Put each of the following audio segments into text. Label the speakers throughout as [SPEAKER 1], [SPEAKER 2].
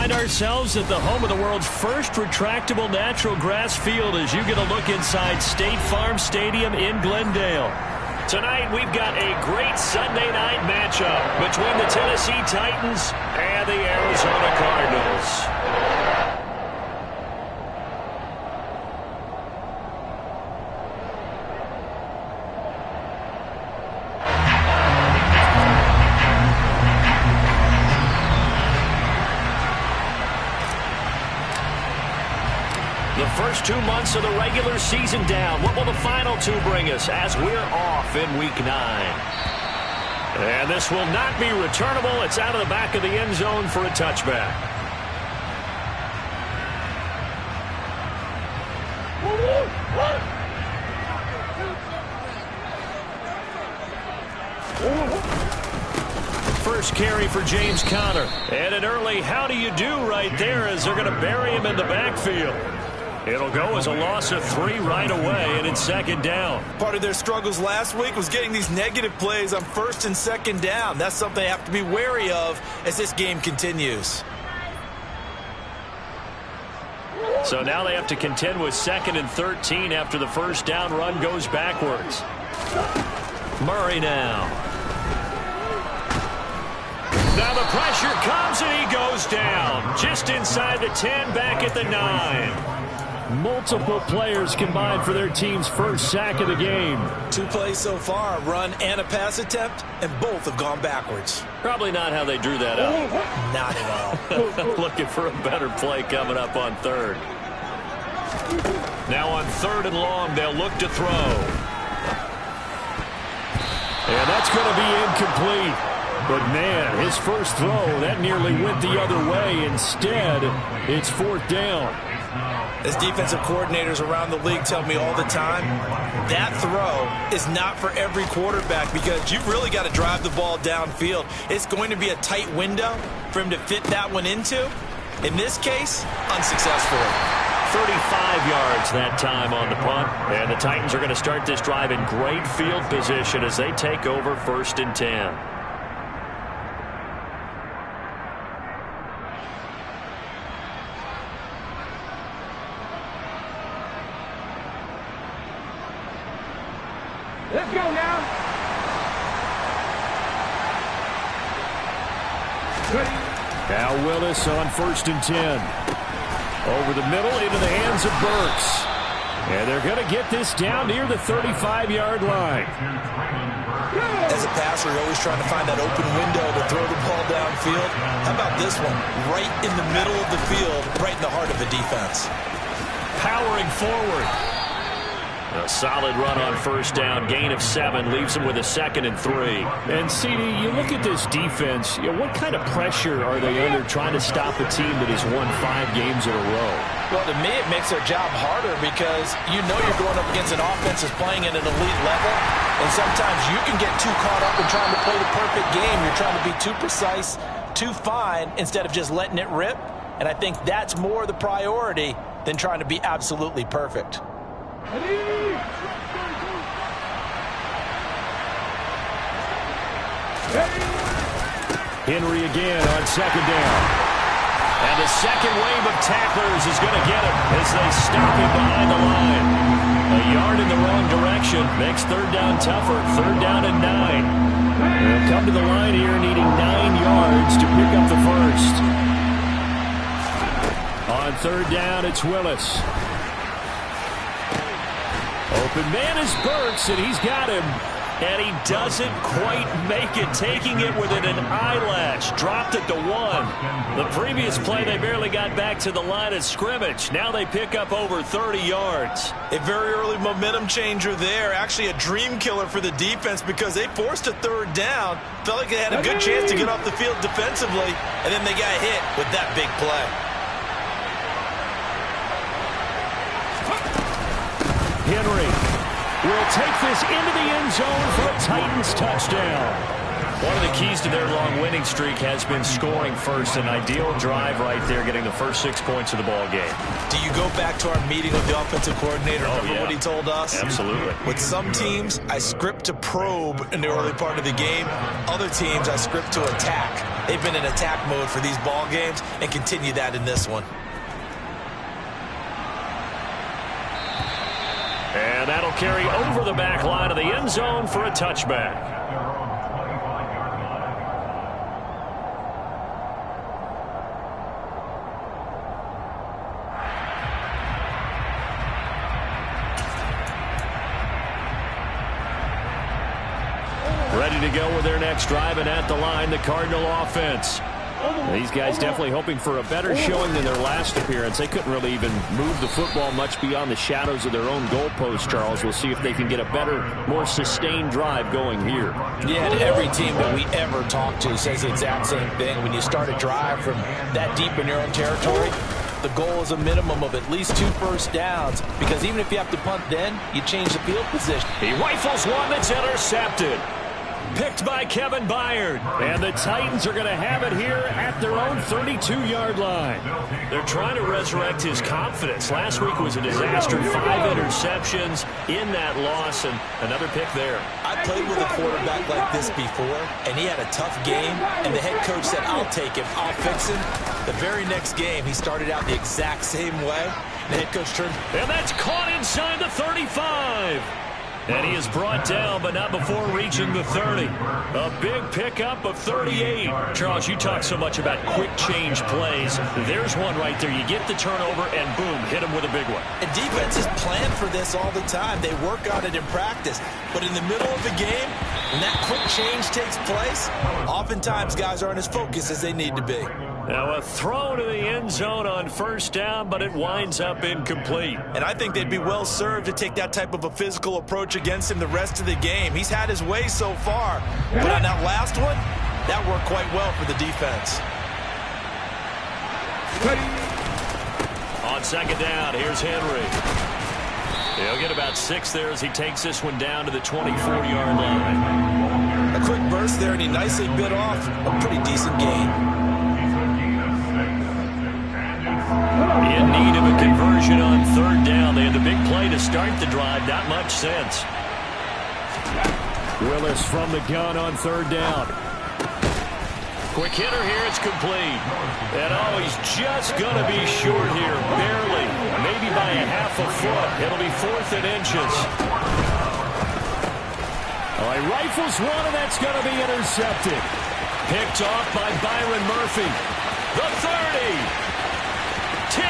[SPEAKER 1] find ourselves at the home of the world's first retractable natural grass field as you get a look inside State Farm Stadium in Glendale. Tonight we've got a great Sunday night matchup between the Tennessee Titans and the Arizona Cardinals. The first 2 months of the regular season down. What will the final two bring us as we're off in Week 9? And this will not be returnable. It's out of the back of the end zone for a touchback. First carry for James Conner. And an early how do you do right there as they're going to bury him in the backfield. It'll go as a loss of 3 right away, and it's second down.
[SPEAKER 2] Part of their struggles last week was getting these negative plays on first and second down. That's something they have to be wary of as this game continues.
[SPEAKER 1] So now they have to contend with 2nd and 13 after the first down run goes backwards. Murray now. Now the pressure comes, and he goes down. Just inside the 10, back at the 9. Multiple players combined for their team's first sack of the game.
[SPEAKER 2] 2 plays so far, a run and a pass attempt, and both have gone backwards.
[SPEAKER 1] Probably not how they drew that up.
[SPEAKER 2] Not at all.
[SPEAKER 1] Looking for a better play coming up on 3rd. Now on 3rd and long, they'll look to throw. And that's going to be incomplete. But, man, his first throw, that nearly went the other way. Instead, it's 4th down.
[SPEAKER 2] As defensive coordinators around the league tell me all the time, that throw is not for every quarterback because you've really got to drive the ball downfield. It's going to be a tight window for him to fit that one into. In this case, unsuccessful.
[SPEAKER 1] 35 yards that time on the punt. And the Titans are going to start this drive in great field position as they take over 1st and 10.
[SPEAKER 3] Let's go now.
[SPEAKER 1] Now Willis on 1st and 10. Over the middle into the hands of Burks. And they're going to get this down near the 35-yard line.
[SPEAKER 2] As a passer, you're always trying to find that open window to throw the ball downfield. How about this one? Right in the middle of the field, right in the heart of the defense.
[SPEAKER 1] Powering forward. A solid run on 1st down, gain of 7, leaves them with a 2nd and 3. And, CD, you look at this defense, what kind of pressure are they under trying to stop a team that has won 5 games in a row?
[SPEAKER 2] Well, to me, it makes their job harder because you know you're going up against an offense that's playing at an elite level, and sometimes you can get too caught up in trying to play the perfect game. You're trying to be too precise, too fine, instead of just letting it rip, and I think that's more the priority than trying to be absolutely perfect.
[SPEAKER 1] Henry again on 2nd down. And the second wave of tacklers is going to get him as they stop him behind the line. A yard in the wrong direction makes 3rd down tougher. 3rd down and 9. They'll come to the line here needing 9 yards to pick up the first. On 3rd down, it's Willis. Open man is Burks, and he's got him. And he doesn't quite make it, taking it within an eyelash. Dropped it to 1. The previous play, they barely got back to the line of scrimmage. Now they pick up over 30 yards.
[SPEAKER 2] A very early momentum changer there. Actually a dream killer for the defense because they forced a 3rd down. Felt like they had a good chance to get off the field defensively, and then they got hit with that big play.
[SPEAKER 1] Henry will take this into the end zone for a Titans touchdown. One of the keys to their long winning streak has been scoring first. An ideal drive right there, getting the first 6 points of the ball game.
[SPEAKER 2] Do you go back to our meeting with the offensive coordinator? Remember what he told us?
[SPEAKER 1] Absolutely.
[SPEAKER 2] With some teams, I script to probe in the early part of the game. Other teams, I script to attack. They've been in attack mode for these ball games and continue that in this one.
[SPEAKER 1] And that'll carry over the back line of the end zone for a touchback. Ready to go with their next drive, and at the line, the Cardinal offense. These guys definitely hoping for a better showing than their last appearance. They couldn't really even move the football much beyond the shadows of their own goalpost, Charles. We'll see if they can get a better, more sustained drive going here.
[SPEAKER 2] Yeah, and every team that we ever talk to says the exact same thing. When you start a drive from that deep in your own territory, the goal is a minimum of at least 2 first downs, because even if you have to punt then, you change the field position.
[SPEAKER 1] He rifles one that's intercepted. Picked by Kevin Byard. And the Titans are going to have it here at their own 32-yard line. They're trying to resurrect his confidence. Last week was a disaster. 5 interceptions in that loss, and another pick there.
[SPEAKER 2] I played with a quarterback like this before, and he had a tough game, and the head coach said, I'll take him, I'll fix him. The very next game, he started out the exact same way. The head coach turned.
[SPEAKER 1] And that's caught inside the 35. And he is brought down, but not before reaching the 30. A big pickup of 38. Charles, you talk so much about quick change plays. There's one right there. You get the turnover, and boom, hit him with a big one.
[SPEAKER 2] And defenses plan for this all the time. They work on it in practice. But in the middle of the game, when that quick change takes place, oftentimes guys aren't as focused as they need to be.
[SPEAKER 1] Now a throw to the end zone on first down, but it winds up incomplete.
[SPEAKER 2] And I think they'd be well served to take that type of a physical approach against him the rest of the game. He's had his way so far, but on that last one, that worked quite well for the defense.
[SPEAKER 1] On second down, here's Henry. He'll get about 6 there as he takes this one down to the 24-yard line.
[SPEAKER 2] A quick burst there, and he nicely bit off a pretty decent gain.
[SPEAKER 1] In need of a conversion on third down. They had the big play to start the drive. Not much sense. Willis from the gun on third down. Quick hitter here. It's complete. And oh, he's just going to be short here. Barely. Maybe by a half a foot. It'll be 4th and inches. Oh, he rifles one, and that's going to be intercepted. Picked off by Byron Murphy. The 30. 10, 5,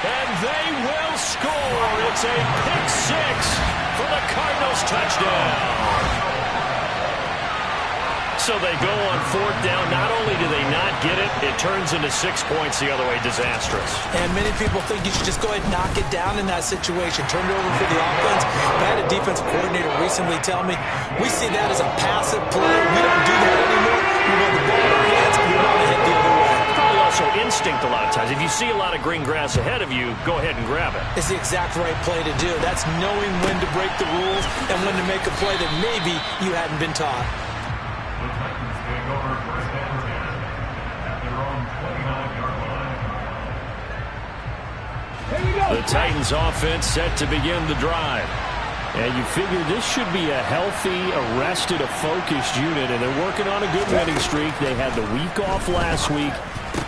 [SPEAKER 1] and they will score. It's a pick 6 for the Cardinals touchdown. So they go on 4th down. Not only do they not get it, it turns into 6 points the other way. Disastrous.
[SPEAKER 2] And many people think you should just go ahead and knock it down in that situation. Turn it over for the offense. I had a defensive coordinator recently tell me, we see that as a passive play. We don't do that anymore. We want the ball in our hands, and we want to head the other way.
[SPEAKER 1] Also instinct a lot of times. If you see a lot of green grass ahead of you, go ahead and grab it.
[SPEAKER 2] It's the exact right play to do. That's knowing when to break the rules and when to make a play that maybe you hadn't been taught.
[SPEAKER 1] The Titans offense set to begin the drive. And you figure this should be a healthy, arrested, a focused unit, and they're working on a good winning streak. They had the week off last week.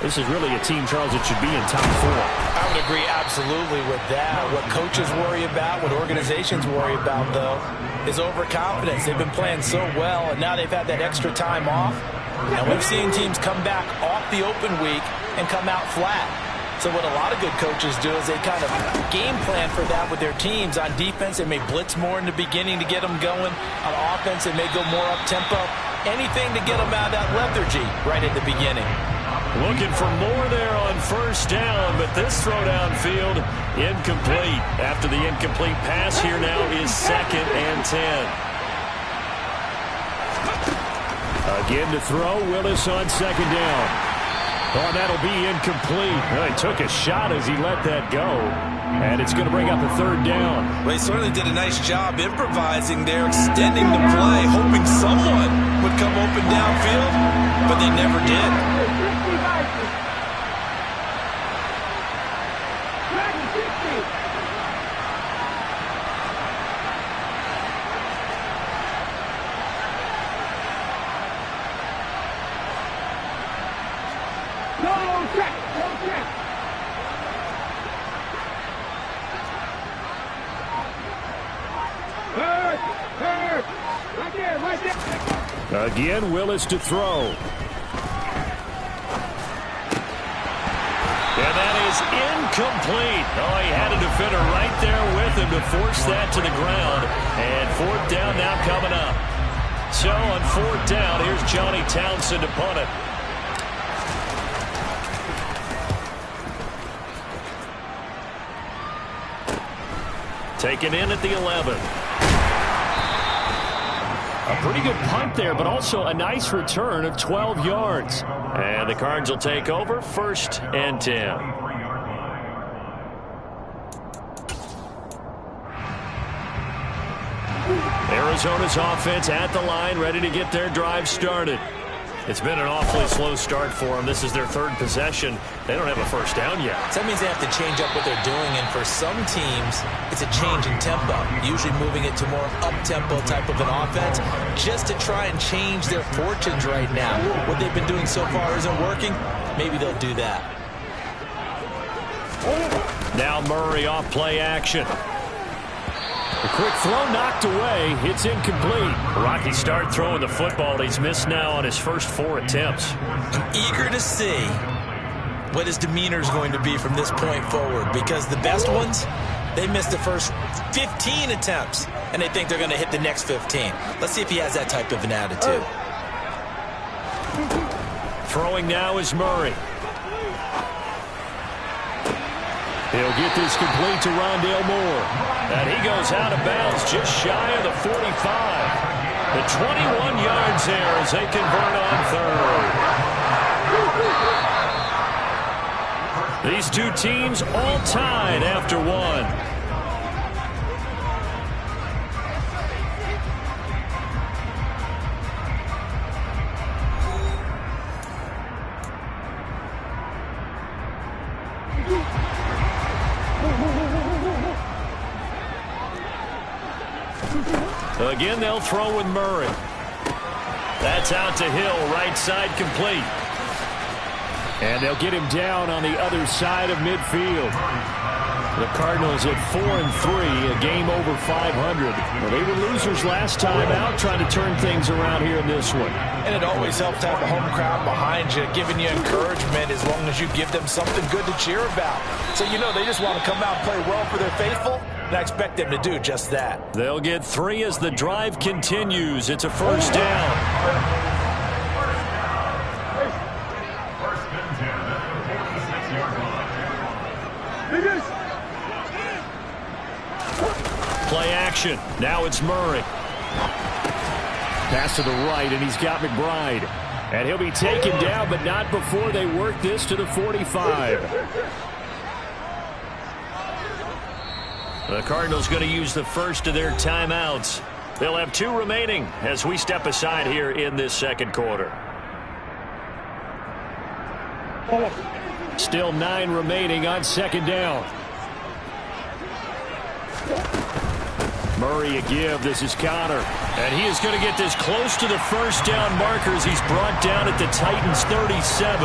[SPEAKER 1] This is really a team, Charles, that should be in top 4.
[SPEAKER 2] I would agree absolutely with that. What coaches worry about, what organizations worry about, though, is overconfidence. They've been playing so well, and now they've had that extra time off. And we've seen teams come back off the open week and come out flat. So what a lot of good coaches do is they kind of game plan for that with their teams. On defense, they may blitz more in the beginning to get them going. On offense, they may go more up-tempo. Anything to get them out of that lethargy right at the beginning.
[SPEAKER 1] Looking for more there on first down, but this throw downfield incomplete. After the incomplete pass, here now is 2nd and 10. Again to throw, Willis on second down. Oh, that'll be incomplete. Well, he took a shot as he let that go. And it's going to bring up a third down.
[SPEAKER 2] Well, he certainly did a nice job improvising there, extending the play, hoping someone would come open downfield, but they never did.
[SPEAKER 1] Again, Willis to throw. And that is incomplete. Oh, he had a defender right there with him to force that to the ground. And fourth down now coming up. So on fourth down, here's Johnny Townsend to punt it. Taken in at the 11. A pretty good punt there, but also a nice return of 12 yards. And the Cards will take over, 1st and 10. Arizona's offense at the line, ready to get their drive started. It's been an awfully slow start for them. This is their 3rd possession. They don't have a first down yet.
[SPEAKER 2] So that means they have to change up what they're doing, and for some teams, it's a change in tempo, usually moving it to more up-tempo type of an offense just to try and change their fortunes right now. What they've been doing so far isn't working. Maybe they'll do that.
[SPEAKER 1] Now Murray off play action. A quick throw knocked away. It's incomplete. Rocky start throwing the football. He's missed now on his first 4 attempts.
[SPEAKER 2] I'm eager to see what his demeanor is going to be from this point forward, because the best ones, they missed the first 15 attempts, and they think they're going to hit the next 15. Let's see if he has that type of an attitude.
[SPEAKER 1] Throwing now is Murray. He'll get this complete to Rondale Moore. And he goes out of bounds just shy of the 45. The 21 yards there as they convert on 3rd. These two teams all tied after 1. Again, they'll throw with Murray. That's out to Hill, right side complete. And they'll get him down on the other side of midfield. The Cardinals at 4-3, a game over 500. Well, they were losers last time out, trying to turn things around here in this one.
[SPEAKER 2] And it always helps to have a home crowd behind you, giving you encouragement as long as you give them something good to cheer about. So you know they just want to come out and play well for their faithful, and I expect them to do just that.
[SPEAKER 1] They'll get 3 as the drive continues. It's a first down. Play action. Now it's Murray. Pass to the right, and he's got McBride. And he'll be taken down, but not before they work this to the 45. The Cardinals going to use the first of their timeouts. They'll have 2 remaining as we step aside here in this second quarter. Still 9 remaining on second down. Murray a give. This is Connor. And he is going to get this close to the first down markers. He's brought down at the Titans' 37.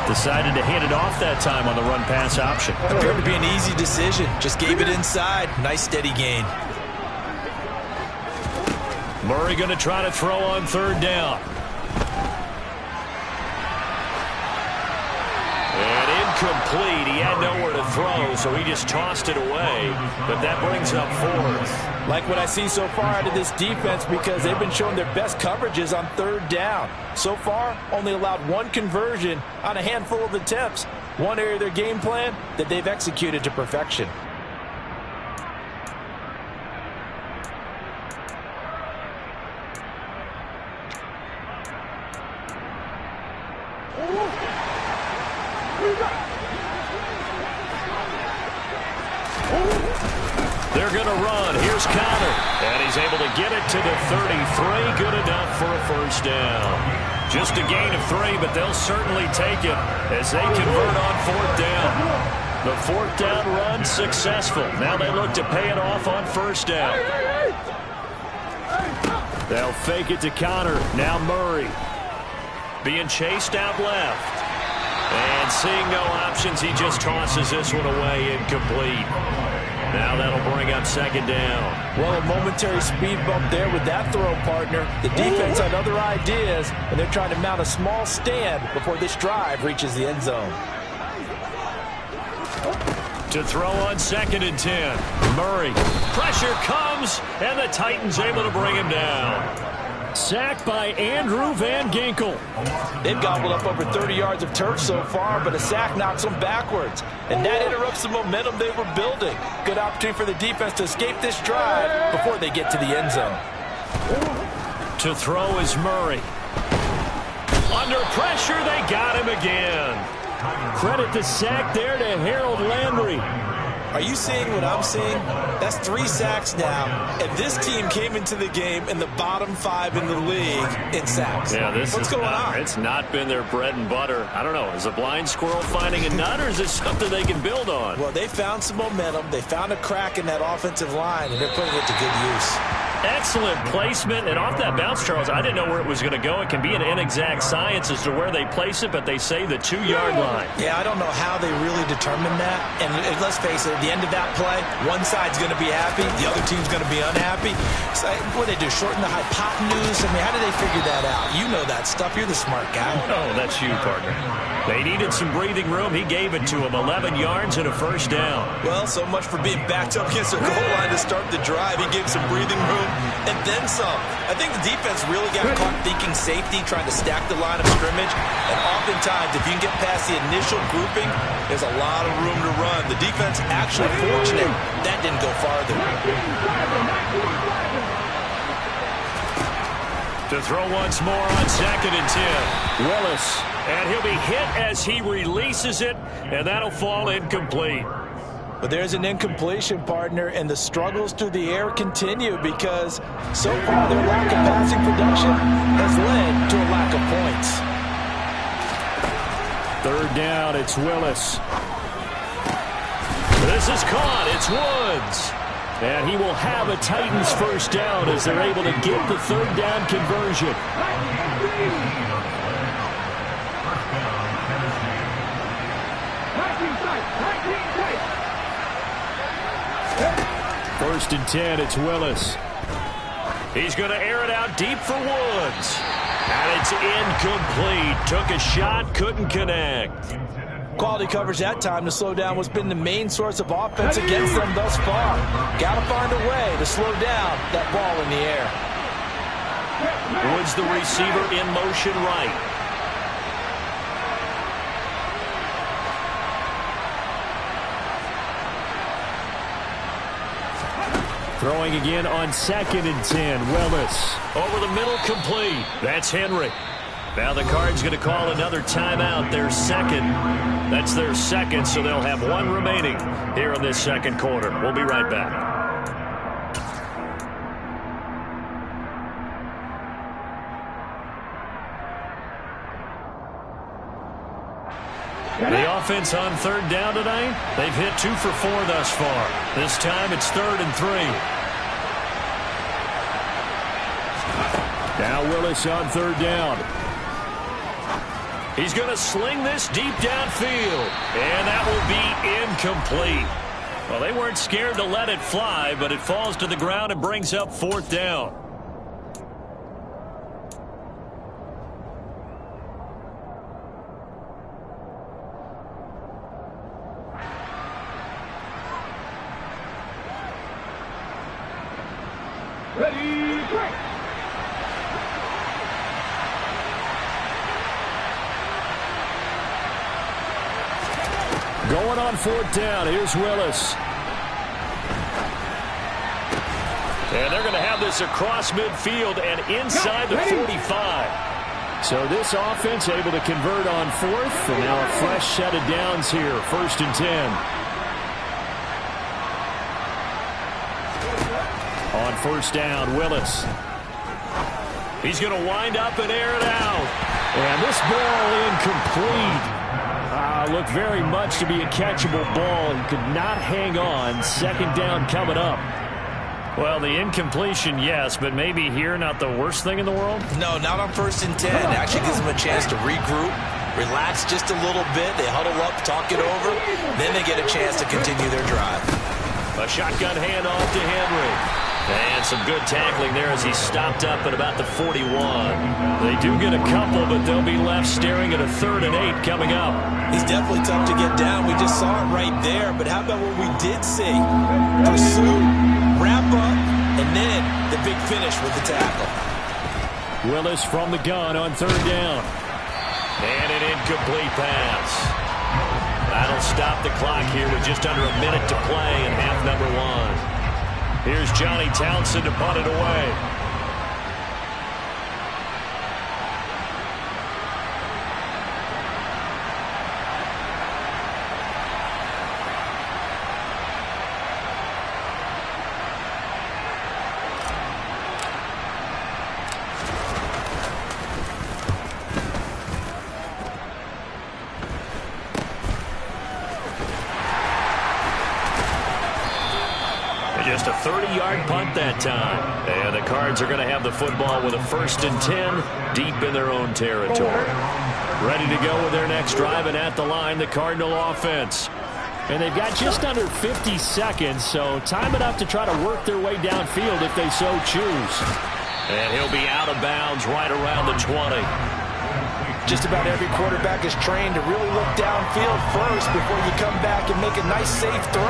[SPEAKER 1] Decided to hand it off that time on the run-pass option.
[SPEAKER 2] Appeared to be an easy decision. Just gave it inside. Nice steady gain.
[SPEAKER 1] Murray going to try to throw on third down. And incomplete. He had nowhere to throw, so he just tossed it away. But that brings up fourth.
[SPEAKER 2] Like what I see so far out of this defense, because they've been showing their best coverages on third down. So far, only allowed 1 conversion on a handful of attempts. One area of their game plan that they've executed to perfection.
[SPEAKER 1] They're going to run. Here's Connor. And he's able to get it to the 33. Good enough for a first down. Just a gain of 3, but they'll certainly take it as they convert on 4th down. The 4th down run successful. Now they look to pay it off on 1st down. They'll fake it to Connor. Now Murray. Being chased out left. And seeing no options, he just tosses this one away incomplete. Now that'll bring up 2nd down.
[SPEAKER 2] Well, a momentary speed bump there with that throw, partner. The defense had other ideas, and they're trying to mount a small stand before this drive reaches the end zone.
[SPEAKER 1] To throw on 2nd and 10. Murray. Pressure comes, and the Titans able to bring him down. Sacked by Andrew Van Ginkel.
[SPEAKER 2] They've gobbled up over 30 yards of turf so far, but a sack knocks them backwards. And that interrupts the momentum they were building. Good opportunity for the defense to escape this drive before they get to the end zone.
[SPEAKER 1] To throw is Murray. Under pressure, they got him again. Credit the sack there to Harold Landry.
[SPEAKER 2] Are you seeing what I'm seeing? That's 3 sacks now, and this team came into the game in the bottom 5 in the league in sacks.
[SPEAKER 1] Yeah,
[SPEAKER 2] What's going on?
[SPEAKER 1] It's not been their bread and butter. I don't know. Is a blind squirrel finding a nut, or is this something they can build on?
[SPEAKER 2] Well, they found some momentum. They found a crack in that offensive line, and they're putting it to good use.
[SPEAKER 1] Excellent placement, and off that bounce, Charles, I didn't know where it was going to go. It can be an inexact science as to where they place it, but they say the 2-yard line.
[SPEAKER 2] Yeah, I don't know how they really determined that. And let's face it, at the end of that play, one side's going to be happy, the other team's going to be unhappy. So, what do they do, shorten the hypotenuse? I mean, how do they figure that out? You know that stuff. You're the smart guy.
[SPEAKER 1] Oh, that's you, partner. They needed some breathing room. He gave it to him. 11 yards and a first down.
[SPEAKER 2] Well, so much for being backed up against their goal line to start the drive. He gave some breathing room and then some. I think the defense really got caught thinking safety, trying to stack the line of scrimmage. And oftentimes, if you can get past the initial grouping, there's a lot of room to run. The defense actually fortunate that didn't go farther.
[SPEAKER 1] To throw once more on 2nd and 10. Willis. And he'll be hit as he releases it, and that'll fall incomplete.
[SPEAKER 2] But there's an incompletion, partner, and the struggles through the air continue because so far their lack of passing production has led to a lack of points.
[SPEAKER 1] 3rd down, it's Willis. This is caught. It's Woods. And he will have a Titans first down as they're able to get the 3rd down conversion. First and 10, it's Willis. He's going to air it out deep for Woods. And it's incomplete. Took a shot, couldn't connect.
[SPEAKER 2] Quality coverage that time to slow down what's been the main source of offense against them thus far. Got to find a way to slow down that ball in the air.
[SPEAKER 1] Woods, the receiver, in motion right. Throwing again on 2nd and 10. Willis over the middle, complete. That's Henry. Now the Cards going to call another timeout. Their second. That's their second, so they'll have one remaining here in this second quarter. We'll be right back. The offense on 3rd down tonight, they've hit 2 for 4 thus far. This time it's 3rd and 3. Now Willis on 3rd down. He's going to sling this deep downfield, and that will be incomplete. Well, they weren't scared to let it fly, but it falls to the ground and brings up 4th down.
[SPEAKER 3] Ready, break.
[SPEAKER 1] Going on 4th down. Here's Willis. And they're going to have this across midfield and inside the 45. So this offense able to convert on fourth, and now a fresh set of downs here, 1st and 10. On 1st down, Willis. He's going to wind up and air it out. And this ball incomplete. Looked very much to be a catchable ball. He could not hang on. 2nd down coming up. Well, the incompletion, yes, but maybe here not the worst thing in the world?
[SPEAKER 2] No, not on 1st and 10. Actually gives them a chance to regroup, relax just a little bit. They huddle up, talk it over. Then they get a chance to continue their drive.
[SPEAKER 1] A shotgun handoff to Henry. And some good tackling there as he stopped up at about the 41. They do get a couple, but they'll be left staring at a 3rd and 8 coming up.
[SPEAKER 2] He's definitely tough to get down. We just saw it right there. But how about what we did see? Pursue, wrap up, and then the big finish with the tackle.
[SPEAKER 1] Willis from the gun on 3rd down. And an incomplete pass. That'll stop the clock here with just under a minute to play in half number 1. Here's Johnny Townsend to punt it away. Just a 30-yard punt that time. And the Cards are going to have the football with a 1st and 10 deep in their own territory. Ready to go with their next drive, and at the line, the Cardinal offense. And they've got just under 50 seconds, so time enough to try to work their way downfield if they so choose. And he'll be out of bounds right around the 20.
[SPEAKER 2] Just about every quarterback is trained to really look downfield first before you come back and make a nice, safe throw.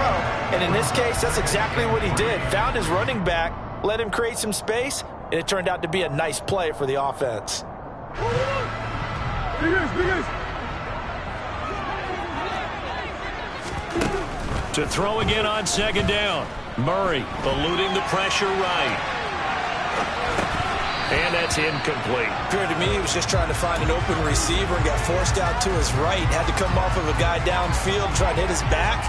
[SPEAKER 2] And in this case, that's exactly what he did. Found his running back, let him create some space, and it turned out to be a nice play for the offense.
[SPEAKER 1] To throw again on 2nd down. Murray eluding the pressure right. And that's incomplete.
[SPEAKER 2] Appeared to me he was just trying to find an open receiver and got forced out to his right. Had to come off of a guy downfield, trying to hit his back.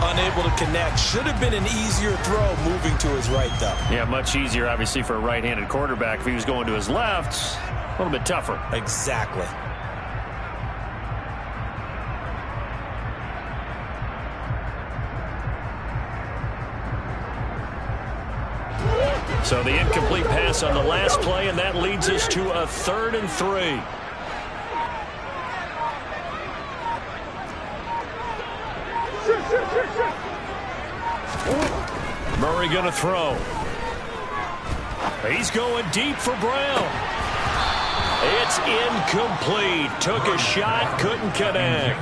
[SPEAKER 2] Unable to connect. Should have been an easier throw moving to his right, though.
[SPEAKER 1] Yeah, much easier, obviously, for a right-handed quarterback. If he was going to his left, a little bit tougher.
[SPEAKER 2] Exactly.
[SPEAKER 1] So the incomplete pass on the last play, and that leads us to a 3rd and 3. Murray going to throw. He's going deep for Brown. It's incomplete. Took a shot, couldn't connect.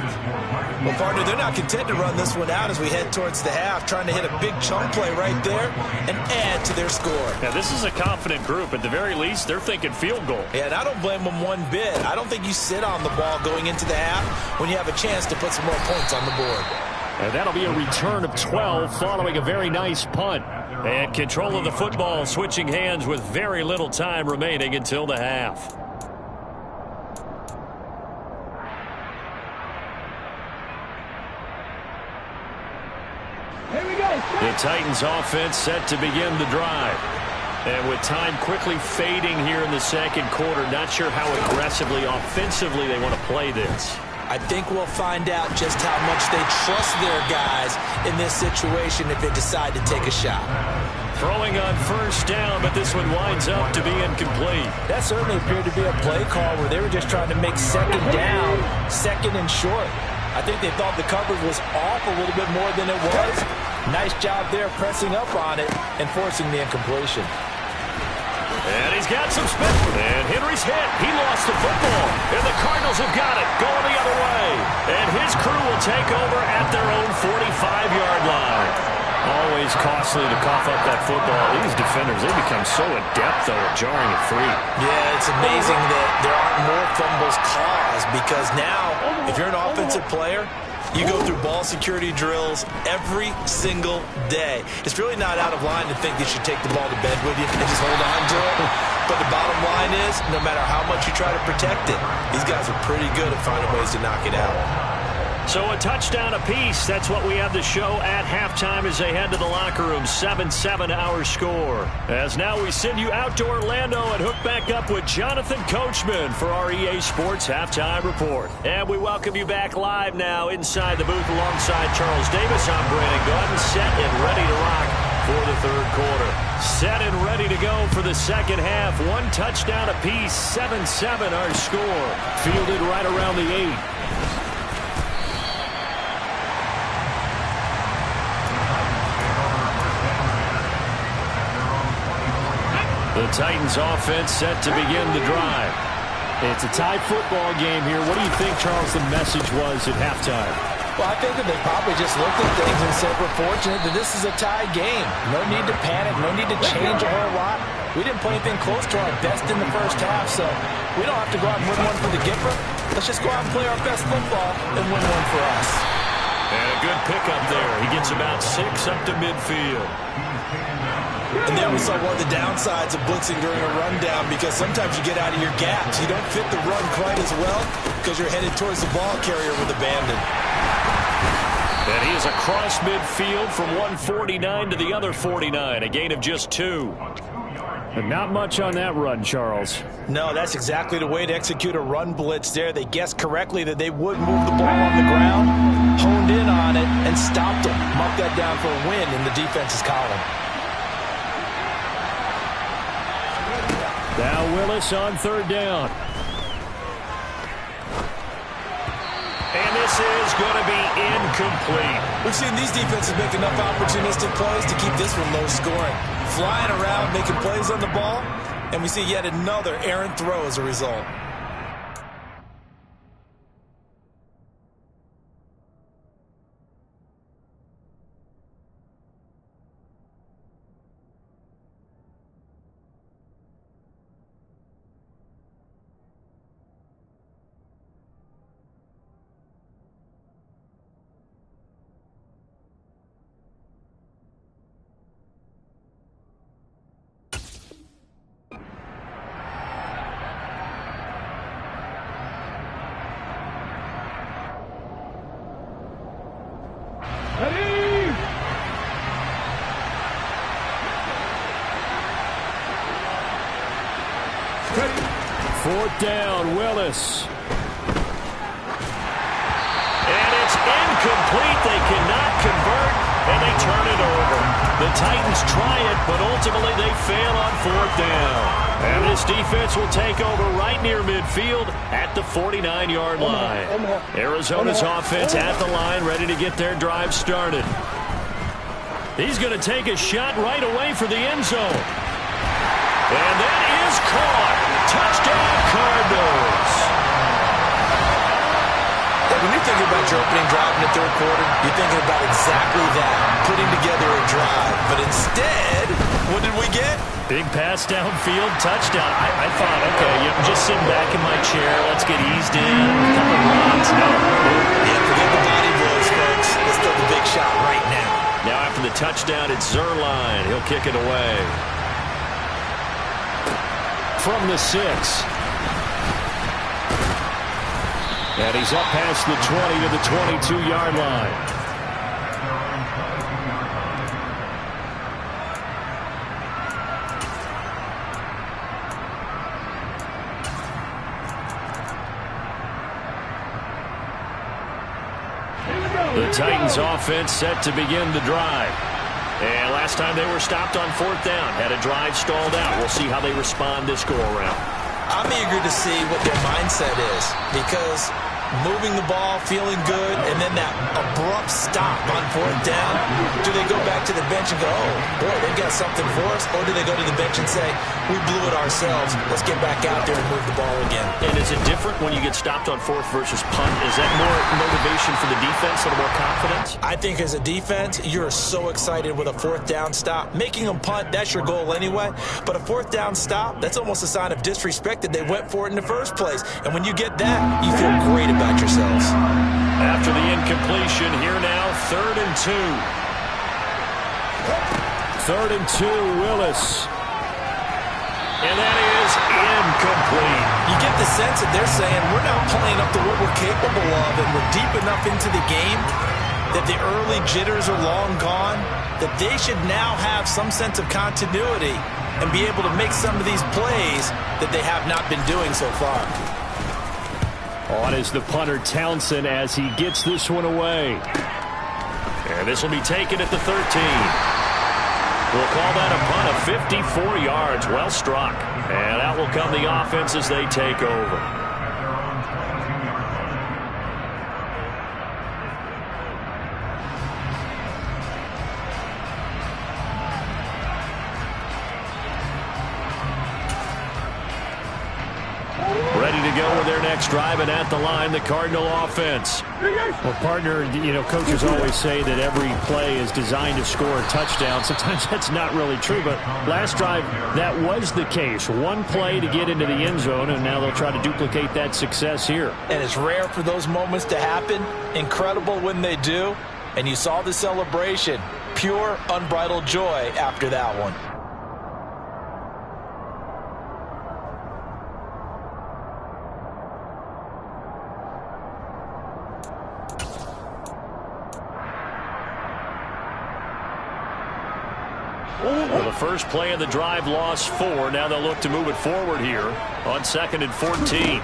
[SPEAKER 2] Well, partner, they're not content to run this one out as we head towards the half, trying to hit a big chunk play right there and add to their score.
[SPEAKER 1] Now, this is a confident group. At the very least, they're thinking field goal.
[SPEAKER 2] Yeah, and I don't blame them one bit. I don't think you sit on the ball going into the half when you have a chance to put some more points on the board.
[SPEAKER 1] And that'll be a return of 12 following a very nice punt. And control of the football switching hands with very little time remaining until the half. The Titans offense set to begin the drive. And with time quickly fading here in the 2nd quarter, not sure how aggressively, offensively they want to play this.
[SPEAKER 2] I think we'll find out just how much they trust their guys in this situation if they decide to take a shot.
[SPEAKER 1] Throwing on 1st down, but this one winds up to be incomplete.
[SPEAKER 2] That certainly appeared to be a play call where they were just trying to make 2nd down, 2nd and short. I think they thought the coverage was off a little bit more than it was. Nice job there pressing up on it and forcing the incompletion.
[SPEAKER 1] And he's got some spin. And Henry's hit. He lost the football. And the Cardinals have got it. Going the other way. And his crew will take over at their own 45-yard line. Always costly to cough up that football. These defenders, they become so adept, though, at jarring it free.
[SPEAKER 2] Yeah, it's amazing that there aren't more fumbles caused because now, if you're an offensive player, you go through ball security drills every single day. It's really not out of line to think that you should take the ball to bed with you and just hold on to it. But the bottom line line is, no matter how much you try to protect it, these guys are pretty good at finding ways to knock it out.
[SPEAKER 1] So a touchdown apiece. That's what we have to show at halftime as they head to the locker room. 7-7 our score. As now we send you out to Orlando and hook back up with Jonathan Coachman for our EA Sports Halftime Report. And we welcome you back live now inside the booth alongside Charles Davis. I'm Brandon Gordon, set and ready to rock for the third quarter. Set and ready to go for the second half. One touchdown apiece. 7-7 our score. Fielded right around the 8. The Titans offense set to begin the drive. It's a tie football game here. What do you think, Charles, the message was at halftime?
[SPEAKER 2] Well, I think that they probably just looked at things and said, we're fortunate that this is a tie game. No need to panic. No need to change a whole lot. We didn't play anything close to our best in the first half, so we don't have to go out and win one for the Gipper. Let's just go out and play our best football and win one for us.
[SPEAKER 1] And a good pickup there. He gets about 6 up to midfield.
[SPEAKER 2] And then we saw one of the downsides of blitzing during a rundown, because sometimes you get out of your gaps. You don't fit the run quite as well because you're headed towards the ball carrier with abandon.
[SPEAKER 1] And he is across midfield from 149 to the other 49, a gain of just 2. And not much on that run, Charles.
[SPEAKER 2] No, that's exactly the way to execute a run blitz there. They guessed correctly that they would move the ball on the ground, honed in on it, and stopped them. Mark that down for a win in the defense's column.
[SPEAKER 1] Now Willis on third down. And this is going to be incomplete.
[SPEAKER 2] We've seen these defenses make enough opportunistic plays to keep this one low scoring. Flying around, making plays on the ball, and we see yet another errant throw as a result.
[SPEAKER 1] Fourth down, Willis. And it's incomplete. They cannot convert, and they turn it over. The Titans try it, but ultimately they fail on fourth down. And this defense will take over right near midfield at the 49-yard line. Arizona's offense at the line, ready to get their drive started. He's going to take a shot right away for the end zone. And that is caught. Touchdown, Cardinals.
[SPEAKER 2] When you're thinking about your opening drive in the third quarter, you're thinking about exactly that, putting together a drive. But instead, what did we get?
[SPEAKER 1] Big pass downfield, touchdown. I thought, okay, I'm just sitting back in my chair. Let's get eased in. A couple runs. No.
[SPEAKER 2] Yeah, forget the body blows, folks. Let's throw the big shot right now.
[SPEAKER 1] Now after the touchdown, it's Zerline. He'll kick it away. From the 6. And he's up past the 20 to the 22-yard line. The Titans offense set to begin the drive. And last time they were stopped on fourth down, had a drive stalled out. We'll see how they respond this go-around.
[SPEAKER 2] I'm eager to see what their mindset is, because moving the ball, feeling good, and then that abrupt stop on fourth down, do they go back to the bench and go, oh, boy, they've got something for us, or do they go to the bench and say, we blew it ourselves, let's get back out there and move the ball again?
[SPEAKER 1] And is it different when you get stopped on fourth versus punt? Is that more motivation for the defense, a little more confidence?
[SPEAKER 2] I think as a defense, you're so excited with a fourth down stop. Making them punt, that's your goal anyway, but a fourth down stop, that's almost a sign of disrespect that they went for it in the first place. And when you get that, you feel great about yourselves.
[SPEAKER 1] After the incompletion, here now, 3rd and 2. 3rd and 2, Willis. And that is
[SPEAKER 2] the sense that they're saying we're not playing up to what we're capable of, and we're deep enough into the game that the early jitters are long gone, that they should now have some sense of continuity and be able to make some of these plays that they have not been doing so far.
[SPEAKER 1] On is the punter Townsend as he gets this one away. And this will be taken at the 13. We'll call that a punt of 54 yards. Well struck. And out will come the offense as they take over. Ready to go with their next drive, and at the line, the Cardinal offense.
[SPEAKER 3] Well, partner, coaches always say that every play is designed to score a touchdown. Sometimes that's not really true, but last drive, that was the case. One play to get into the end zone, and now they'll try to duplicate that success here.
[SPEAKER 2] And it's rare for those moments to happen. Incredible when they do. And you saw the celebration. Pure, unbridled joy after that one.
[SPEAKER 1] Well, the first play of the drive lost 4. Now they'll look to move it forward here on 2nd and 14.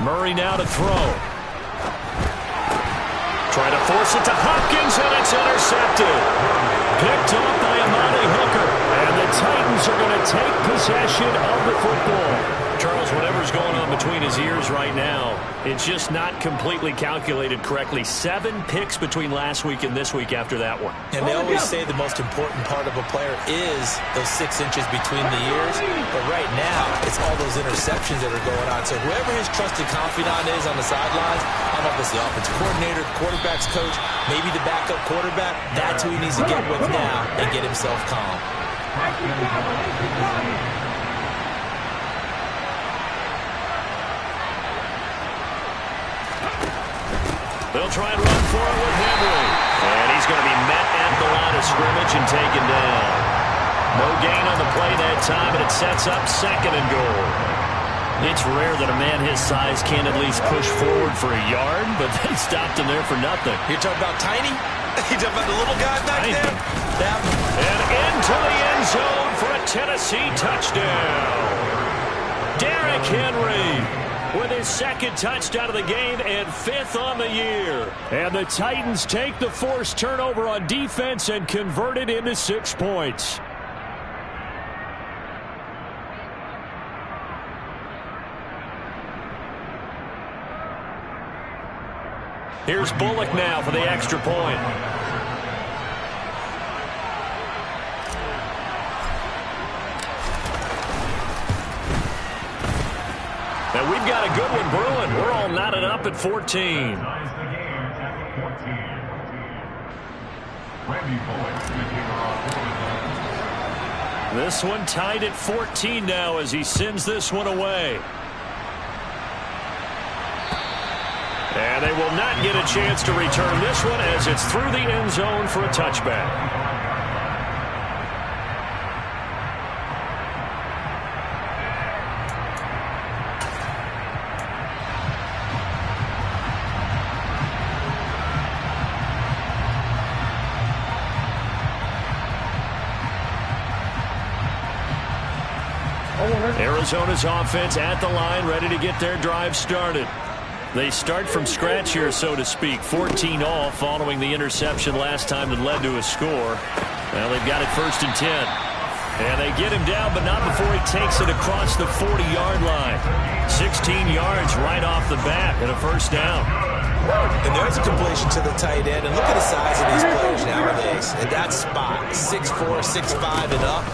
[SPEAKER 1] Murray now to throw. Trying to force it to Hopkins, and it's intercepted. Picked off by Amani Hooker. And the Titans are going to take possession of the football. Charles, whatever's going on between his ears right now, it's just not completely calculated correctly. 7 picks between last week and this week after that one.
[SPEAKER 2] And they always say the most important part of a player is those 6 inches between the ears. But right now, it's all those interceptions that are going on. So whoever his trusted confidant is on the sidelines, I don't know if it's the offensive coordinator, the quarterback's coach, maybe the backup quarterback, that's who he needs to get with now and get himself calm.
[SPEAKER 1] They'll try and run for it with Henry. And he's going to be met at the line of scrimmage and taken down. No gain on the play that time, and it sets up 2nd and goal. It's rare that a man his size can't at least push forward for a yard, but they stopped him there for nothing.
[SPEAKER 2] You're talking about tiny? You're talking about the little guy back there?
[SPEAKER 1] And into the end zone for a Tennessee touchdown. Derrick Henry with his 2nd touchdown of the game and 5th on the year. And the Titans take the forced turnover on defense and convert it into 6 points. Here's Bullock now for the extra point. And we've got a good one brewing. We're all knotted up at 14. This one tied at 14 now as he sends this one away. And they will not get a chance to return this one as it's through the end zone for a touchback. Arizona's offense at the line, ready to get their drive started. They start from scratch here, so to speak. 14 all following the interception last time that led to a score. Well, they've got it 1st and 10. And they get him down, but not before he takes it across the 40-yard line. 16 yards right off the bat and a 1st down.
[SPEAKER 2] And there's a completion to the tight end. And look at the size of these players nowadays. At that spot, 6'4", 6'5", and up.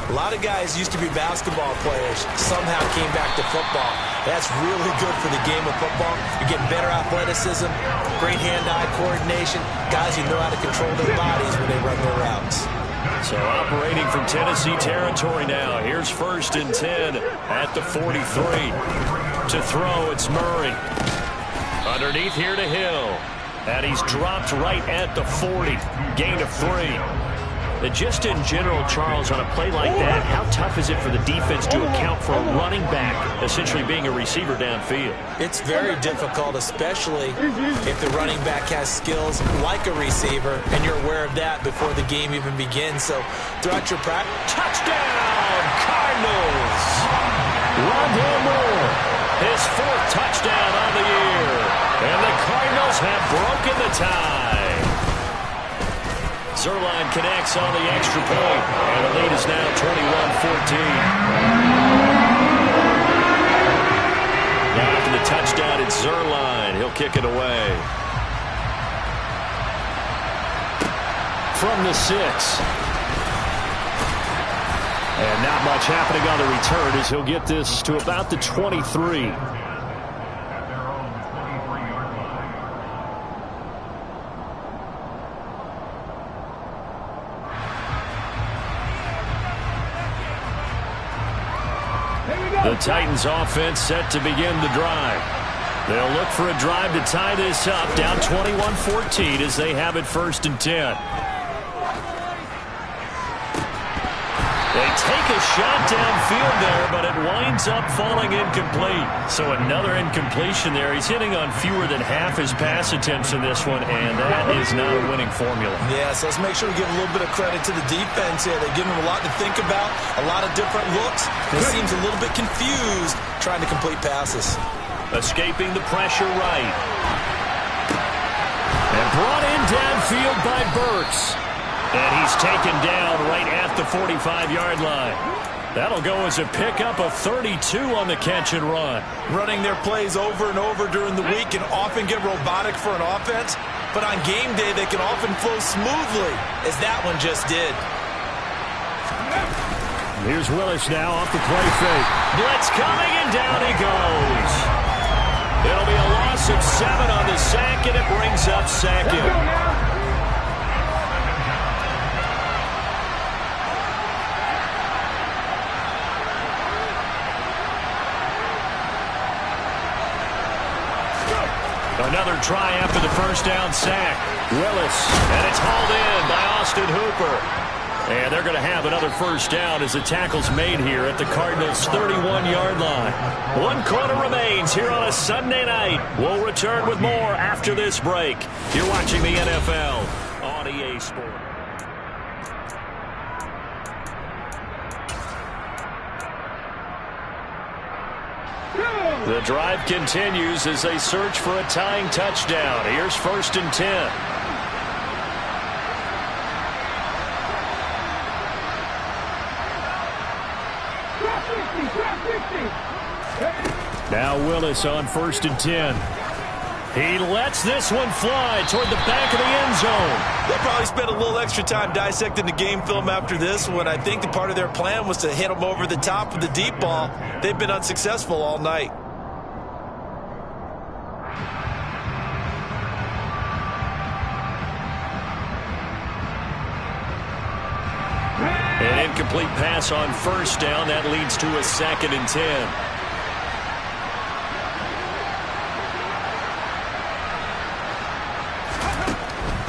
[SPEAKER 2] A lot of guys used to be basketball players, somehow came back to football. That's really good for the game of football. You're getting better athleticism, great hand-eye coordination, guys who know how to control their bodies when they run their routes.
[SPEAKER 1] So operating from Tennessee territory now. Here's 1st and 10 at the 43. To throw, it's Murray. Underneath here to Hill. And he's dropped right at the 40. Gain of 3.
[SPEAKER 3] And just in general, Charles, on a play like that, how tough is it for the defense to account for a running back essentially being a receiver downfield?
[SPEAKER 2] It's very difficult, especially if the running back has skills like a receiver, and you're aware of that before the game even begins. So throughout your practice,
[SPEAKER 3] touchdown, Cardinals! Rondale Moore, his 4th touchdown on the year. And the Cardinals have broken the tie. Zerline connects on the extra point, and the lead is now 21-14. Now after the touchdown, it's Zerline. He'll kick it away. From the 6. And not much happening on the return as he'll get this to about the 23. The Titans offense set to begin the drive. They'll look for a drive to tie this up, down 21-14 as they have it 1st and 10. They take a shot downfield there, but it winds up falling incomplete. So another incompletion there. He's hitting on fewer than half his pass attempts in this one, and that is not a winning formula.
[SPEAKER 2] Yeah, so let's make sure we give a little bit of credit to the defense here. They're giving him a lot to think about, a lot of different looks. He seems a little bit confused trying to complete passes.
[SPEAKER 3] Escaping the pressure right. And brought in downfield by Burks. And he's taken down right at the 45-yard line. That'll go as a pickup of 32 on the catch and run.
[SPEAKER 2] Running their plays over and over during the week can often get robotic for an offense, but on game day they can often flow smoothly, as that one just did.
[SPEAKER 3] Here's Willis now off the play fake. Blitz coming, and down he goes. It'll be a loss of 7 on the sack, and it brings up 2nd. Another try after the 1st down sack. Willis, and it's hauled in by Austin Hooper. And they're going to have another 1st down as the tackle's made here at the Cardinals' 31-yard line. 1 quarter remains here on a Sunday night. We'll return with more after this break. You're watching the NFL on EA Sports. The drive continues as they search for a tying touchdown. Here's 1st and 10. Now Willis on 1st and 10. He lets this one fly toward the back of the end zone.
[SPEAKER 2] They'll probably spend a little extra time dissecting the game film after this one. I think the part of their plan was to hit them over the top with the deep ball. They've been unsuccessful all night.
[SPEAKER 3] An incomplete pass on 1st down. That leads to a 2nd and 10.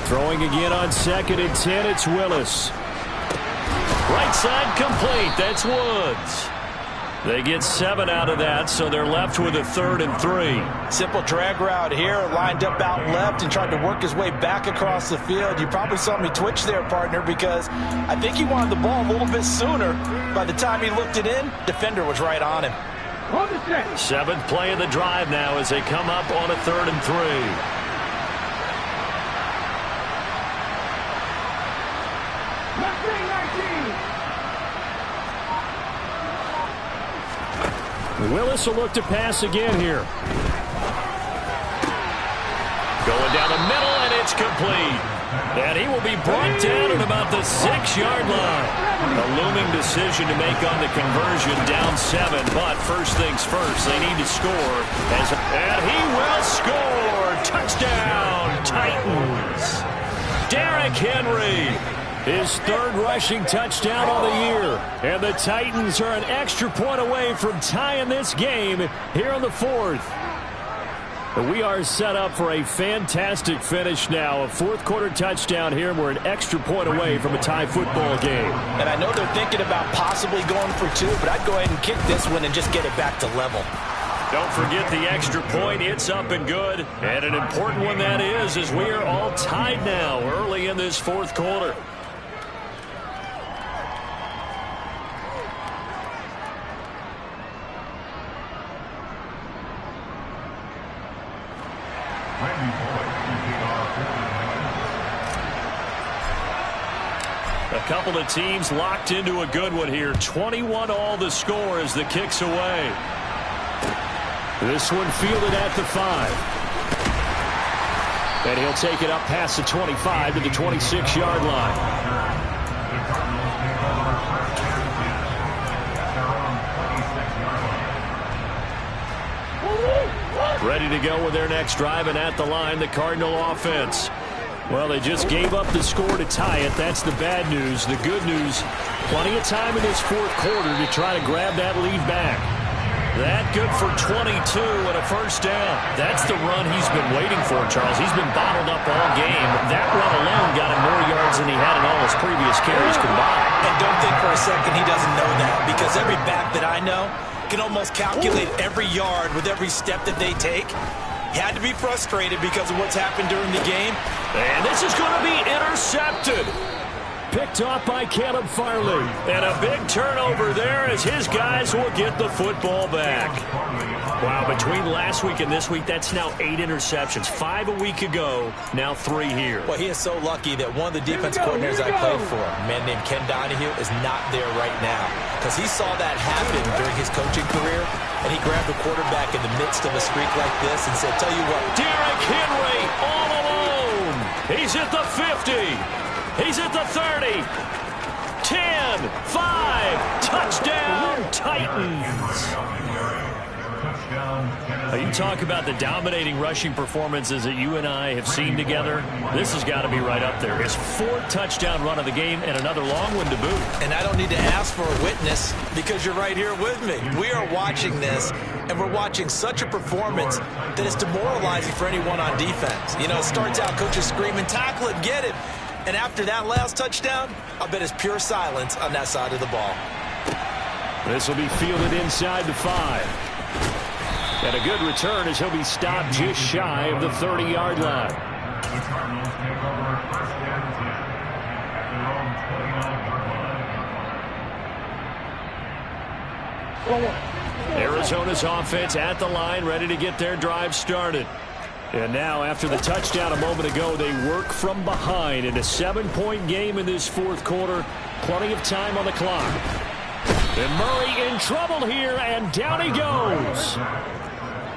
[SPEAKER 3] Throwing again on 2nd and 10, it's Willis. Right side complete, that's Woods. They get 7 out of that, so they're left with a 3rd and 3.
[SPEAKER 2] Simple drag route here, lined up out left and tried to work his way back across the field. You probably saw me twitch there, partner, because I think he wanted the ball a little bit sooner. By the time he looked it in, defender was right on him.
[SPEAKER 3] 7th play of the drive now as they come up on a 3rd and 3. Willis will look to pass again here. Going down the middle, and it's complete. And he will be brought down at about the 6-yard line. A looming decision to make on the conversion, down 7. But first things first, they need to score. And he will score. Touchdown, Titans. Derrick Henry. His 3rd rushing touchdown on the year. And the Titans are an extra point away from tying this game here on the 4th. We are set up for a fantastic finish now. A fourth-quarter touchdown here, and we're an extra point away from a tie football game.
[SPEAKER 2] And I know they're thinking about possibly going for two, but I'd go ahead and kick this one and just get it back to level.
[SPEAKER 1] Don't forget the extra point. It's up and good. And an important one that is, as we are all tied now early in this fourth quarter. A couple of teams locked into a good one here. 21-all the score as the kick's away. This one fielded at the 5. And he'll take it up past the 25 to the 26-yard line. Ready to go with their next drive, and at the line, the Cardinal offense. Well, they just gave up the score to tie it. That's the bad news. The good news, plenty of time in this fourth quarter to try to grab that lead back. That good for 22 and a first down. That's the run he's been waiting for, Charles. He's been bottled up all game. That run alone got him more yards than he had in all his previous carries combined.
[SPEAKER 2] And don't think for a second he doesn't know that, because every back that I know can almost calculate every yard with every step that they take. He had to be frustrated because of what's happened during the game.
[SPEAKER 1] And this is going to be intercepted.
[SPEAKER 3] Picked off by Caleb Farley.
[SPEAKER 1] And a big turnover there as his guys will get the football back. Wow, between last week and this week, that's now 8 interceptions. 5 a week ago, now 3 here.
[SPEAKER 2] Well, he is so lucky that one of the defense coordinators I played for, a man named Ken Donahue, is not there right now. Because he saw that happen during his coaching career, and he grabbed the quarterback in the midst of a streak like this and said, tell you what.
[SPEAKER 1] Derrick Henry all alone. He's at the 50. He's at the 30. 10, 5, touchdown, Titans. You talk about the dominating rushing performances that you and I have seen together. This has got to be right up there. His 4th touchdown run of the game and another long one to boot.
[SPEAKER 2] And I don't need to ask for a witness because you're right here with me. We are watching this, and we're watching such a performance that is demoralizing for anyone on defense. You know, it starts out coaches screaming, tackle it, get it. And after that last touchdown, I bet it's pure silence on that side of the ball.
[SPEAKER 3] This will be fielded inside the 5. And a good return as he'll be stopped just shy of the 30-yard line. Arizona's offense at the line, ready to get their drive started. And now, after the touchdown a moment ago, they work from behind in a 7-point game in this fourth quarter. Plenty of time on the clock. And Murray in trouble here, and down he goes.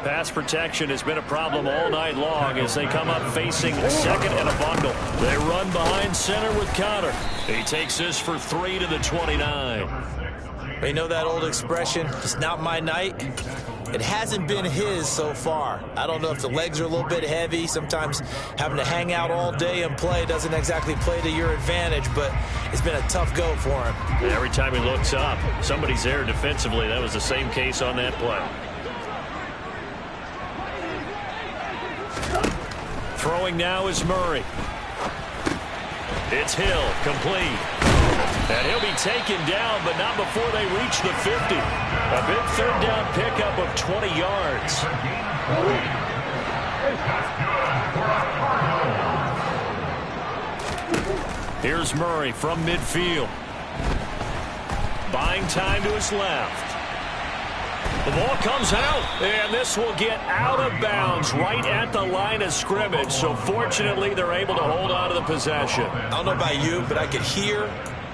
[SPEAKER 3] Pass protection has been a problem all night long as they come up facing a second and a bundle. They run behind center with Connor. He takes this for 3 to the 29.
[SPEAKER 2] You know that old expression, it's not my night? It hasn't been his so far. I don't know if the legs are a little bit heavy. Sometimes having to hang out all day and play doesn't exactly play to your advantage, but it's been a tough go for him.
[SPEAKER 1] And every time he looks up, somebody's there defensively. That was the same case on that play. Throwing now is Murray. It's Hill, complete. And he'll be taken down, but not before they reach the 50. A big third down pickup of 20 yards. Here's Murray from midfield. Buying time to his left. The ball comes out, and this will get out of bounds right at the line of scrimmage. So fortunately, they're able to hold on to the possession.
[SPEAKER 2] I don't know about you, but I could hear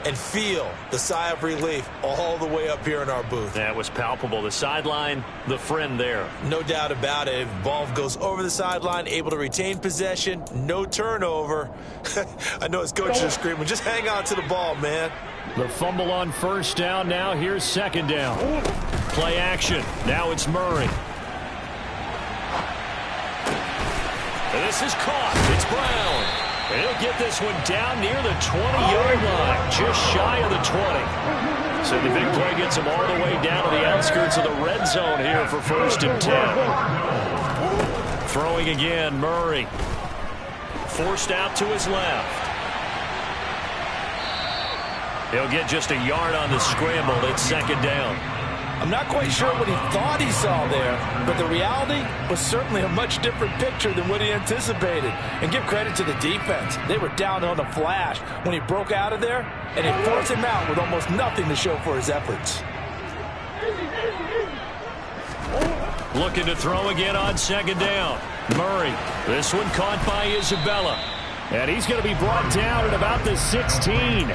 [SPEAKER 2] and feel the sigh of relief all the way up here in our booth.
[SPEAKER 1] That was palpable. The sideline, the friend there.
[SPEAKER 2] No doubt about it. Ball goes over the sideline, able to retain possession, no turnover. I know his coaches are screaming, just hang on to the ball, man.
[SPEAKER 3] The fumble on first down. Now here's second down. Play action. Now it's Murray.
[SPEAKER 1] And this is caught. It's Brown. And he'll get this one down near the 20-yard line, just shy of the 20. So the big play gets him all the way down to the outskirts of the red zone here for 1st and 10. Throwing again, Murray. Forced out to his left. He'll get just a yard on the scramble. It's second down.
[SPEAKER 2] I'm not quite sure what he thought he saw there, but the reality was certainly a much different picture than what he anticipated. And give credit to the defense. They were down on the flash when he broke out of there, and it forced him out with almost nothing to show for his efforts.
[SPEAKER 1] Looking to throw again on second down. Murray. This one caught by Isabella.
[SPEAKER 3] And he's going to be brought down at about the 16.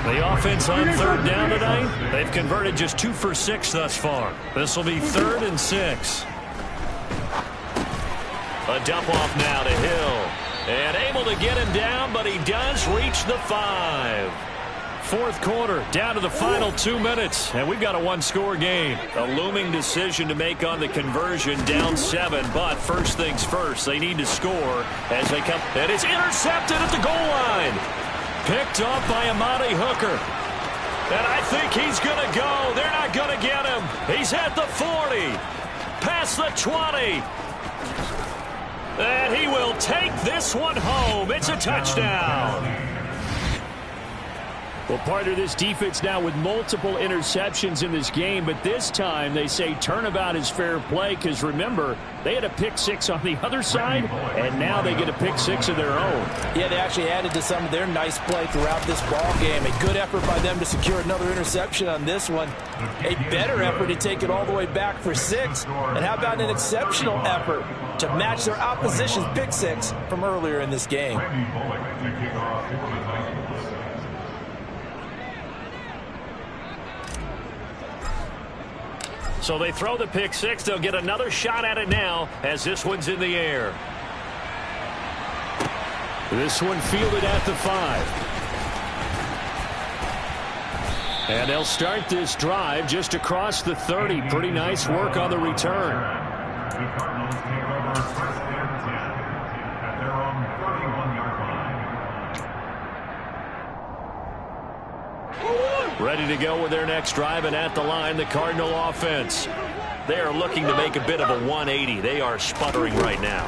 [SPEAKER 1] The offense on third down tonight, they've converted just 2 for 6 thus far. This will be 3rd and 6. A dump off now to Hill. And able to get him down, but he does reach the 5. Fourth quarter, down to the final 2 minutes, and we've got a one-score game. A looming decision to make on the conversion, down 7, but first things first, they need to score as they come. And it's intercepted at the goal line. Picked up by Amani Hooker. And I think he's going to go. They're not going to get him. He's at the 40. Past the 20. And he will take this one home. It's a touchdown.
[SPEAKER 3] Well, part of this defense now with multiple interceptions in this game, but this time they say turnabout is fair play because, remember, they had a pick 6 on the other side, and now they get a pick 6 of their own.
[SPEAKER 2] Yeah, they actually added to some of their nice play throughout this ball game. A good effort by them to secure another interception on this one. A better effort to take it all the way back for 6. And how about an exceptional effort to match their opposition's pick 6 from earlier in this game?
[SPEAKER 1] So they throw the pick 6. They'll get another shot at it now as this one's in the air.
[SPEAKER 3] This one fielded at the 5. And they'll start this drive just across the 30. Pretty nice work on the return.
[SPEAKER 1] Ready to go with their next drive, and at the line, the Cardinal offense. They are looking to make a bit of a 180. They are sputtering right now.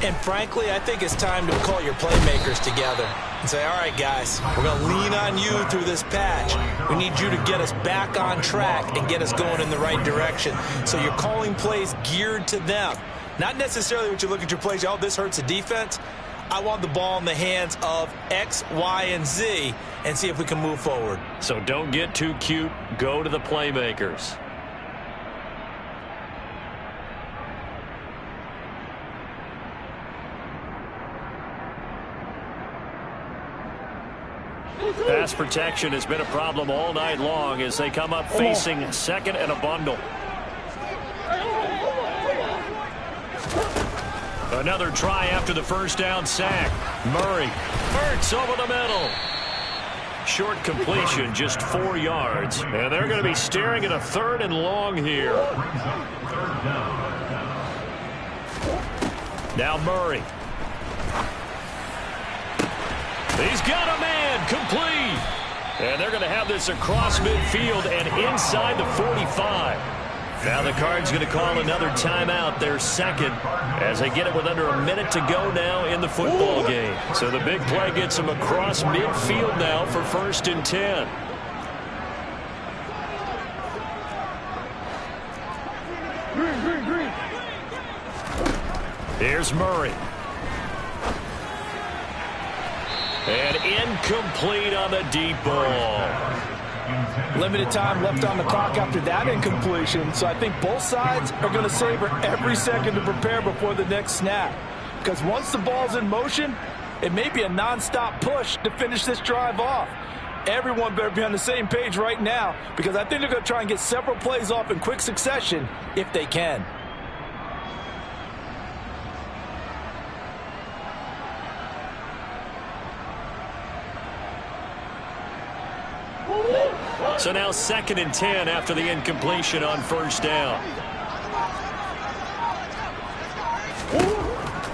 [SPEAKER 2] And frankly, I think it's time to call your playmakers together and say, all right, guys, we're going to lean on you through this patch. We need you to get us back on track and get us going in the right direction. So you're calling plays geared to them. Not necessarily what you look at your plays, oh, this hurts the defense. I want the ball in the hands of X, Y, and Z and see if we can move forward.
[SPEAKER 1] So don't get too cute. Go to the playmakers. Pass protection has been a problem all night long as they come up facing second and a bundle. Another try after the first down sack. Murray. Hurts over the middle. Short completion, just 4 yards. And they're going to be staring at a 3rd and long here. Now Murray. He's got a man, complete. And they're going to have this across midfield and inside the 45. Now the Cards going to call another timeout, their second, as they get it with under a minute to go now in the football game. So the big play gets them across midfield now for 1st and 10. Here's Murray. And incomplete on the deep ball.
[SPEAKER 2] Limited time left on the clock after that incompletion, so I think both sides are going to savor every second to prepare before the next snap. Because once the ball's in motion, it may be a nonstop push to finish this drive off. Everyone better be on the same page right now, because I think they're going to try and get several plays off in quick succession if they can.
[SPEAKER 1] So now 2nd and 10 after the incompletion on first down.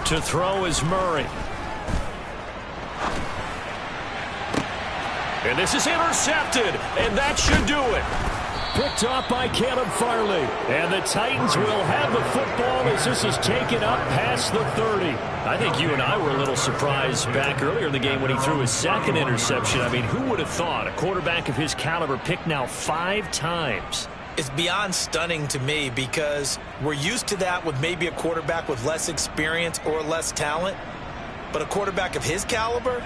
[SPEAKER 1] To throw is Murray. And this is intercepted, and that should do it.
[SPEAKER 3] Picked off by Caleb Farley. And the Titans will have the football as this is taken up past the 30. I think you and I were a little surprised back earlier in the game when he threw his second interception. I mean, who would have thought a quarterback of his caliber picked now 5 times?
[SPEAKER 2] It's beyond stunning to me because we're used to that with maybe a quarterback with less experience or less talent. But a quarterback of his caliber,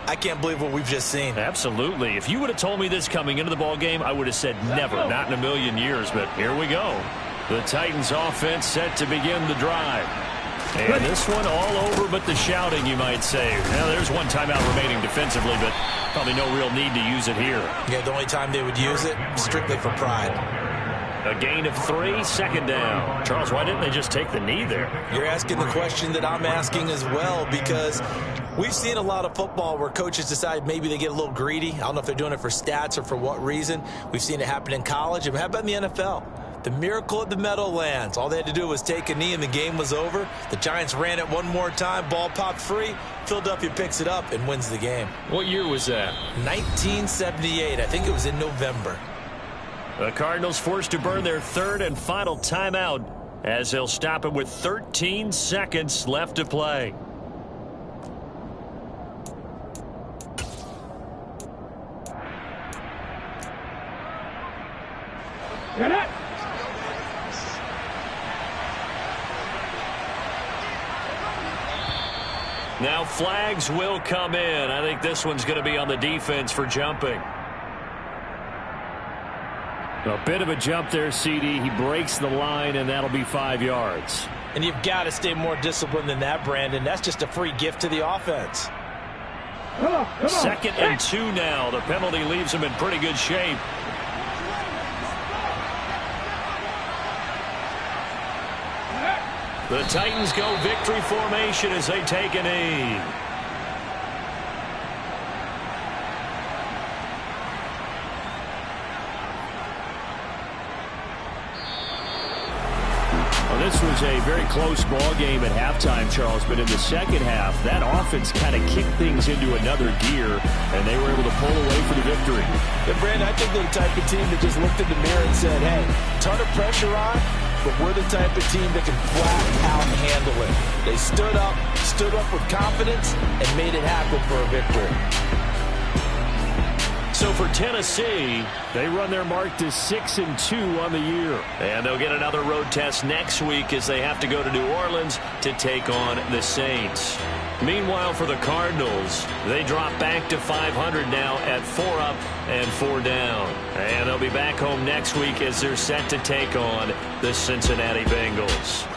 [SPEAKER 2] I can't believe what we've just seen.
[SPEAKER 3] Absolutely. If you would have told me this coming into the ball game, I would have said never, not in a million years. But here we go. The Titans offense set to begin the drive. And this one all over but the shouting, you might say. Now, there's one timeout remaining defensively, but probably no real need to use it here.
[SPEAKER 2] Yeah, the only time they would use it, strictly for pride.
[SPEAKER 3] A gain of 3, second down. Charles, why didn't they just take the knee there?
[SPEAKER 2] You're asking the question that I'm asking as well, because we've seen a lot of football where coaches decide maybe they get a little greedy. I don't know if they're doing it for stats or for what reason. We've seen it happen in college. And how about in the NFL? The miracle at the Meadowlands. All they had to do was take a knee and the game was over. The Giants ran it one more time. Ball popped free. Philadelphia picks it up and wins the game.
[SPEAKER 3] What year was that?
[SPEAKER 2] 1978. I think it was in November.
[SPEAKER 3] The Cardinals forced to burn their third and final timeout as they'll stop it with 13 seconds left to play. Now flags will come in. I think this one's going to be on the defense for jumping. A bit of a jump there, CD. He breaks the line, and that'll be 5 yards.
[SPEAKER 2] And you've got to stay more disciplined than that, Brandon. That's just a free gift to the offense.
[SPEAKER 3] Second and 2 now. The penalty leaves him in pretty good shape. The Titans go victory formation as they take a knee. This was a very close ball game at halftime, Charles, but in the second half, that offense kind of kicked things into another gear, and they were able to pull away for the victory.
[SPEAKER 2] Yeah, Brandon, I think they're the type of team that just looked in the mirror and said, hey, ton of pressure on, but we're the type of team that can flat out handle it. They stood up with confidence, and made it happen for a victory.
[SPEAKER 3] So for Tennessee, they run their mark to 6-2 on the year. And they'll get another road test next week as they have to go to New Orleans to take on the Saints. Meanwhile, for the Cardinals, they drop back to 500 now at 4 up and 4 down. And they'll be back home next week as they're set to take on the Cincinnati Bengals.